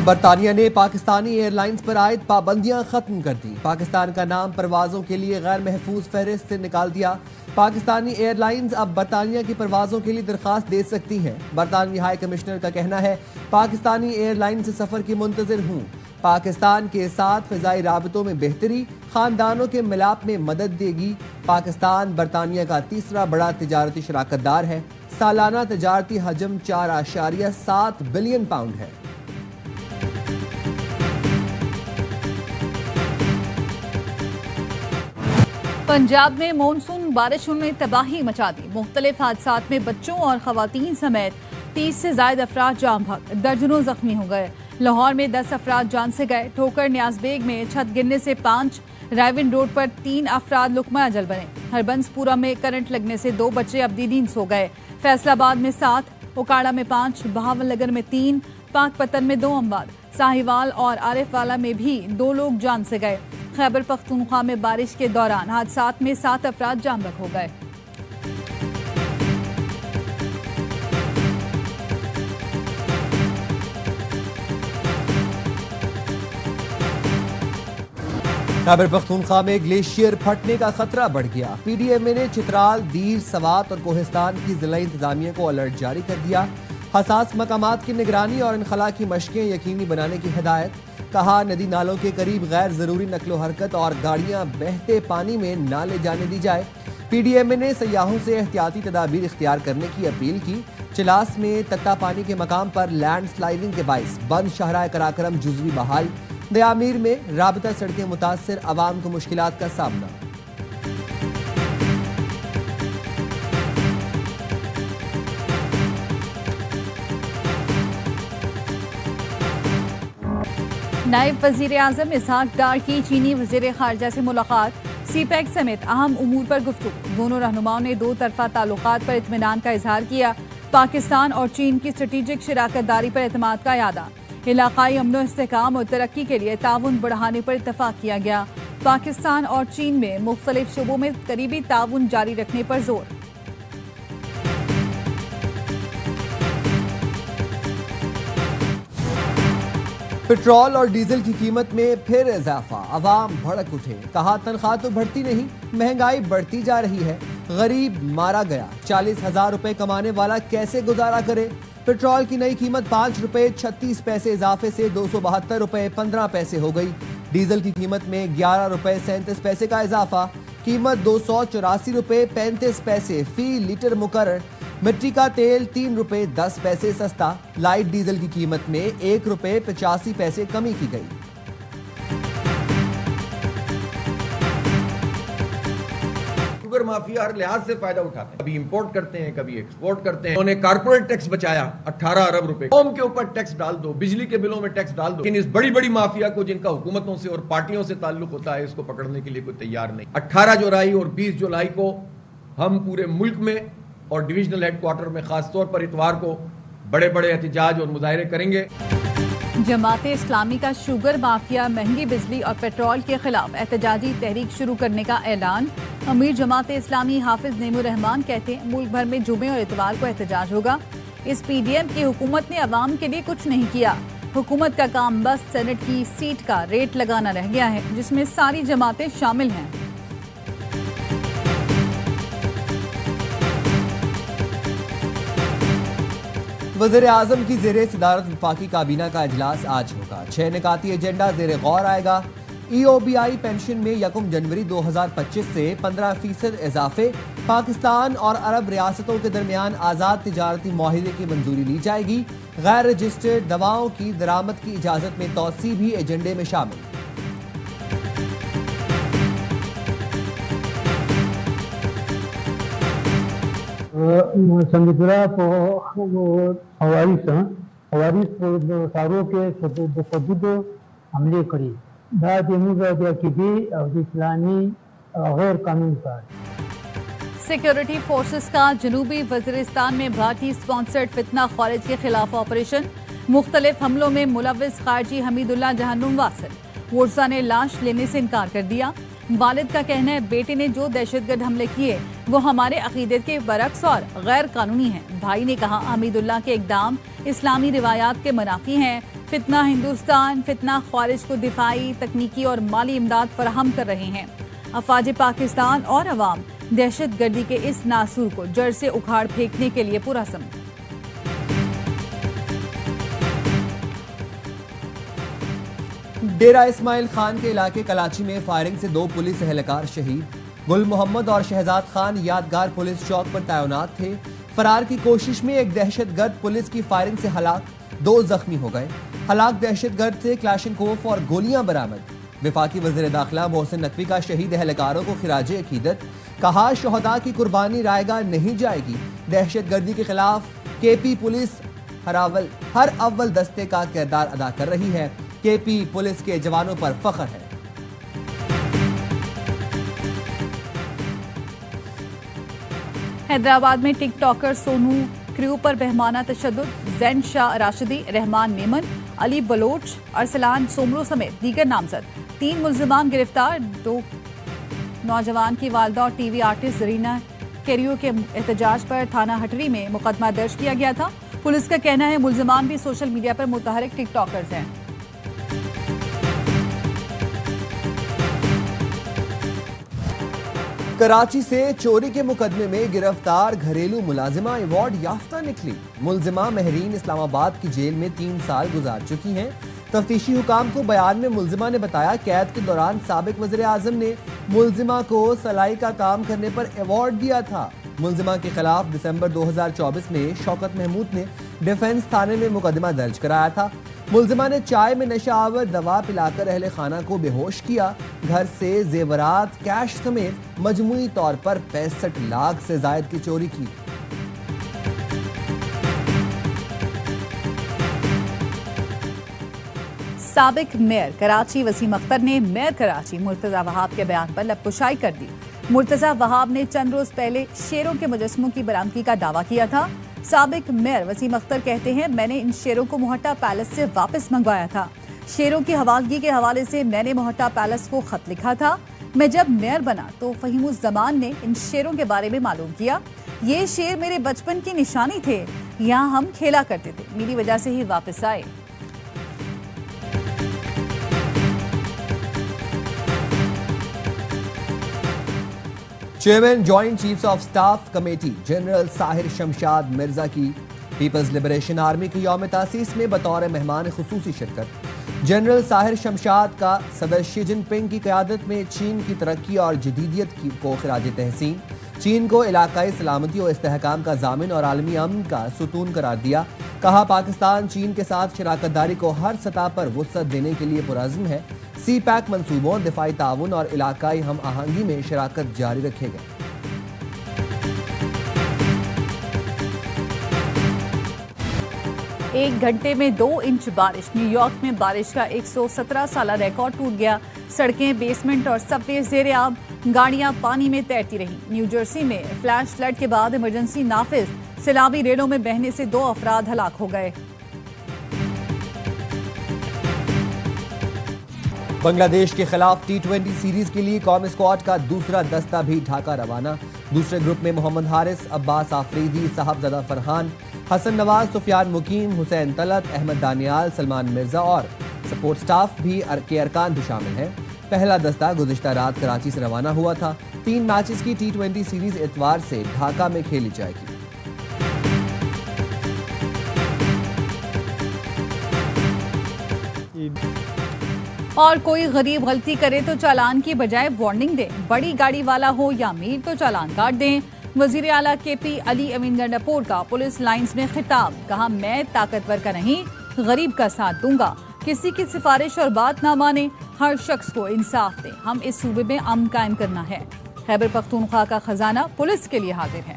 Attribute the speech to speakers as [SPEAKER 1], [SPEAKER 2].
[SPEAKER 1] बरतानिया ने पाकिस्तानी एयरलाइंस पर आयद पाबंदियां खत्म कर दी। पाकिस्तान का नाम परवाजों के लिए गैर महफूज फहरिस्त से निकाल दिया। पाकिस्तानी एयरलाइंस अब बरतानिया की परवाजों के लिए दरखास्त दे सकती हैं। बरतानवी हाई कमिश्नर का कहना है, पाकिस्तानी एयरलाइन से सफर की मुंतजिर हूँ। पाकिस्तान के साथ फिजाई राबतों में बेहतरी खानदानों के मिलाप में मदद देगी। पाकिस्तान बरतानिया का तीसरा बड़ा तिजारती शराकतदार है। सालाना तिजारती हजम 4.7 बिलियन पाउंड है।
[SPEAKER 2] पंजाब में मानसून बारिशों ने तबाही मचा दी। मुख्तलिफ हादसात में बच्चों और खवातीन समेत 30 से ज्यादा अफराद जाम भाग, दर्जनों जख्मी हो गए। लाहौर में 10 अफराद जान से गए। ठोकर न्याजबेग में छत गिरने से 5, रायविन रोड पर 3 अफराद लुकमा अजल बने। हरबंसपुरा में करंट लगने से 2 बच्चे अब्दी नींद सो गए। फैसलाबाद में 7, उकाड़ा में 5, बहावलनगर में 3, पाकपतन में 2 अमवात, साहिवाल और आरिफवाला में भी 2 लोग जान से गए। खैबर पख्तूनख्वा में बारिश के दौरान हादसात में 7 अफराद जाम बहक हो गए।
[SPEAKER 1] खैबर पख्तूनख्वा में ग्लेशियर फटने का खतरा बढ़ गया। पीडीएमए ने चित्राल, दीर, सवात और कोहिस्तान की जिला इंतजामिया को अलर्ट जारी कर दिया। हसास मकामात की निगरानी और इनखला की मशकें यकीनी बनाने की हिदायत। कहा, नदी नालों के करीब गैर जरूरी नकलो हरकत और गाड़ियां बहते पानी में ना ले जाने दी जाए। पीडीएमए ने सयाहों से एहतियाती तदाबीर इख्तियार करने की अपील की। चिलास में तत्ता पानी के मकाम पर लैंड स्लाइडिंग के बाइस बंद शाहराह कराकरम जुजवी बहाल। दयामीर में राबता सड़कें मुतासर, अवाम को मुश्किलात का सामना।
[SPEAKER 2] नायब वजीर आजम इसहाक डार की चीनी वजीर खारजा से मुलाकात। सीपैक समेत अहम उमूर पर गुफ्तगू। दोनों रहनुमाओं ने 2 तरफा ताल्लुकात पर इत्मीनान का इजहार किया। पाकिस्तान और चीन की स्ट्रेटेजिक शराकतदारी पर एतमाद का यादा। इलाकाई अमनो इस्तेहकाम और तरक्की के लिए ताउन बढ़ाने पर इत्तफाक किया गया। पाकिस्तान और चीन में मुख्तलिफ शोबों में करीबी ताउन जारी रखने पर जोर।
[SPEAKER 1] पेट्रोल और डीजल की कीमत में फिर इजाफा, अवाम भड़क उठे। कहा, तनख्वाह तो बढ़ती नहीं, महंगाई बढ़ती जा रही है। गरीब मारा गया। 40,000 रुपए कमाने वाला कैसे गुजारा करे। पेट्रोल की नई कीमत 5 रुपए 36 पैसे इजाफे से 272 रुपए 15 पैसे हो गई। डीजल की कीमत में 11 रुपए 37 पैसे का इजाफा। कीमत 284 रुपए 35 पैसे फी लीटर मुकर्रर। मिट्टी का तेल 3 रुपए 10 पैसे सस्ता। लाइट डीजल की कीमत में 1 रुपए 85 पैसे कमी की गई।
[SPEAKER 3] शुगर माफिया हर लिहाज से फायदा उठाते हैं, कभी इंपोर्ट करते हैं, कभी एक्सपोर्ट करते हैं। उन्होंने कारपोरेट टैक्स बचाया 18 अरब रुपए। कौम के ऊपर टैक्स डाल दो, बिजली के बिलों में टैक्स डाल दो, लेकिन इस बड़ी बड़ी माफिया को जिनका हुकूमतों से और पार्टियों से ताल्लुक होता है, इसको पकड़ने के लिए कोई तैयार नहीं। 18 जुलाई और 20 जुलाई को हम पूरे मुल्क में और डिविजनल हेडक्वार्टर में खासतौर पर इतवार को बड़े बड़े एहतजाज और मुजाहरे करेंगे।
[SPEAKER 2] जमाते इस्लामी का शुगर माफिया, महंगी बिजली और पेट्रोल के खिलाफ एहतजाजी तहरीक शुरू करने का ऐलान। अमीर जमाते इस्लामी हाफिज नेमुर रहमान कहते हैं, मुल्क भर में जुमे और इतवार को एहतजाज होगा। इस पीडीएम की हुकूमत ने अवाम के लिए कुछ नहीं किया। हुकूमत का काम बस सेनेट की सीट का रेट लगाना रह गया है, जिसमें सारी जमातें शामिल हैं।
[SPEAKER 1] वज़ीर आज़म की ज़ेरे सदारत वफाकी काबीना का इजलास आज होगा। 6 निकाती एजेंडा ज़ेरे गौर आएगा। EOBI पेंशन में 1 जनवरी 2025 से 15% इजाफे। पाकिस्तान और अरब रियासतों के दरमियान आज़ाद तिजारती मुआहिदे की मंजूरी ली जाएगी। गैर रजिस्टर्ड दवाओं की दरामद की इजाज़त में तौसी भी एजेंडे में शामिल।
[SPEAKER 4] संगीतरा हवारी सारों के तशद्दुद हमले करी इस्लामी गैर कानूनी कार।
[SPEAKER 2] सिक्योरिटी फोर्सेस का जनूबी वजीरिस्तान में भारतीय स्पॉन्सर्ड फितना खारिज के खिलाफ ऑपरेशन। मुख्तलिफ हमलों में मुलव्विस खारजी हमीदुल्लाह जहन्नुम वासिल। वोर्सा ने लाश लेने से इनकार कर दिया। वालिद का कहना है, बेटे ने जो दहशतगर्द हमले किए वो हमारे अकीदत के बरक्स और गैर कानूनी हैं। भाई ने कहा, हमीदुल्लाह के इकदाम इस्लामी रिवायात के मनाफी हैं। फितना हिंदुस्तान फितना ख्वारिज को दिफाई, तकनीकी और माली इमदाद फराहम कर रहे हैं। अफवाज पाकिस्तान और अवाम दहशत गर्दी के इस नासूर को जड़ से उखाड़ फेंकने के लिए पुरअज़्म।
[SPEAKER 1] डेरा इस्माइल खान के इलाके कराची में फायरिंग से 2 पुलिस एहलकार शहीद। गुल मोहम्मद और शहजाद खान यादगार पुलिस चौक पर तैनात थे। फरार की कोशिश में एक दहशतगर्द पुलिस की फायरिंग से हलाक, 2 जख्मी हो गए। हलाक दहशतगर्द से क्लाशनकोफ और गोलियां बरामद। वफाकी वज़ीर दाखिला मोहसिन नकवी का शहीद एहलकारों को खिराजे अकीदत, कहा शहदा की कुर्बानी रायगा नहीं जाएगी। दहशतगर्दी के खिलाफ केपी पुलिस हर अव्वल दस्ते का किरदार अदा कर रही है। केपी पुलिस के जवानों पर फख्र है।
[SPEAKER 2] हैदराबाद में टिकटॉकर सोनू क्रू पर बेहमाना तशद्दुद, जैन शाह राशिदी, रहमान मेमन, अली बलोच, अरसलान सोमरो समेत दीगर नामजद। 3 मुल्जिमान गिरफ्तार। 2 नौजवान की वालदा और टीवी आर्टिस्ट जरीना कैरियो के एहतजाज पर थाना हटरी में मुकदमा दर्ज किया गया था। पुलिस का कहना है मुल्जिमान भी सोशल मीडिया पर मुतहरिक टिकटॉकर्स हैं।
[SPEAKER 1] कराची से चोरी के मुकदमे में गिरफ्तार घरेलू मुलाजिमा अवार्ड याफ्ता निकली। मुलजिमा महरीन इस्लामाबाद की जेल में 3 साल गुजार चुकी हैं। तफ्तीशी हुकाम को बयान में मुलजिमा ने बताया कैद के दौरान साबिक वज़ीर आज़म ने मुलजिमा को सलाई का काम करने पर अवार्ड दिया था। मुलजिमा के खिलाफ दिसंबर 2024 में शौकत महमूद ने डिफेंस थाने में मुकदमा दर्ज कराया था। मुलजिमा ने चाय में नशा आवर दवा पिलाकर अहले खाना को बेहोश किया। घर से जेवरात, कैश समेत मजमूई तौर पर 65 लाख से जायद की चोरी की।
[SPEAKER 2] साबिक मेयर कराची वसीम अख्तर ने मेयर कराची मुर्तजा वहाब के बयान पर लबकुशाई कर दी। मुर्तजा वहाब ने चंद रोज पहले शेरों के मुजस्समों की बरामदगी का दावा किया था। साबिक मेयर वसीम अख्तर कहते हैं मैंने इन शेरों को मोहट्टा पैलेस से वापस मंगवाया था। शेरों की हवालगी के हवाले से मैंने मोहट्टा पैलेस को खत लिखा था। मैं जब मेयर बना तो फहीमुज़्ज़मान ने इन शेरों के बारे में मालूम किया। ये शेर मेरे बचपन की निशानी थे, यहाँ हम खेला करते थे, मेरी वजह से ही वापस आए।
[SPEAKER 1] Chairman joint chiefs of staff committee general Sahir Shamshad Mirza की पीपल्स लिबरेशन आर्मी की यौम तासीस में बतौर मेहमान खुसूसी शिरकत। जनरल साहिर शमशाद का सदर शी जिनपिंग की क़यादत में चीन की तरक्की और जदीदियत को खिराज तहसीन, चीन को इलाकाई सलामती और इस्तेहकाम का जामिन और आलमी अमन का सुतून करार दिया। कहा पाकिस्तान चीन के साथ शराकतदारी को हर सतह पर वुसअत देने के लिए पुरअज़्म है। सी पैक मंसूबों, दिफाई ताउन और इलाकाई हम आहंगी में शराकत जारी रखेगा।
[SPEAKER 2] एक घंटे में 2 इंच बारिश। न्यूयॉर्क में बारिश का 117 साला रिकॉर्ड टूट गया। सड़कें, बेसमेंट और सबवे ज़ेरे आब, गाड़ियां पानी में तैरती रहीं। न्यू जर्सी में फ्लैश फ्लड के बाद इमरजेंसी नाफिज, सैलाबी रेलों में बहने से 2 अफराद हलाक हो गए।
[SPEAKER 1] बांग्लादेश के खिलाफ T20 सीरीज के लिए कौमी स्क्वाड का दूसरा दस्ता भी ढाका रवाना। दूसरे ग्रुप में मोहम्मद हारिस, अब्बास आफरीदी, साहबजादा फरहान, हसन नवाज, सुफियान मुकीम, हुसैन तलत, अहमद दानियाल, सलमान मिर्जा और सपोर्ट स्टाफ भी के अरकान भी शामिल हैं। पहला दस्ता गुज़िश्ता रात कराची से रवाना हुआ था। 3 मैचेस की T20 सीरीज इतवार से ढाका में खेली जाएगी।
[SPEAKER 2] और कोई गरीब गलती करे तो चालान की बजाय वार्निंग दे। बड़ी गाड़ी वाला हो या अमीर तो चालान काट दें। वजीर आला केपी अली अमीन गंडापुर का पुलिस लाइंस में खिताब। कहा मैं ताकतवर का नहीं गरीब का साथ दूंगा। किसी की सिफारिश और बात ना माने, हर शख्स को इंसाफ दे। हम इस सूबे में अमन कायम करना है। खैबर पख्तूनख्वा का खजाना पुलिस के लिए हाजिर है।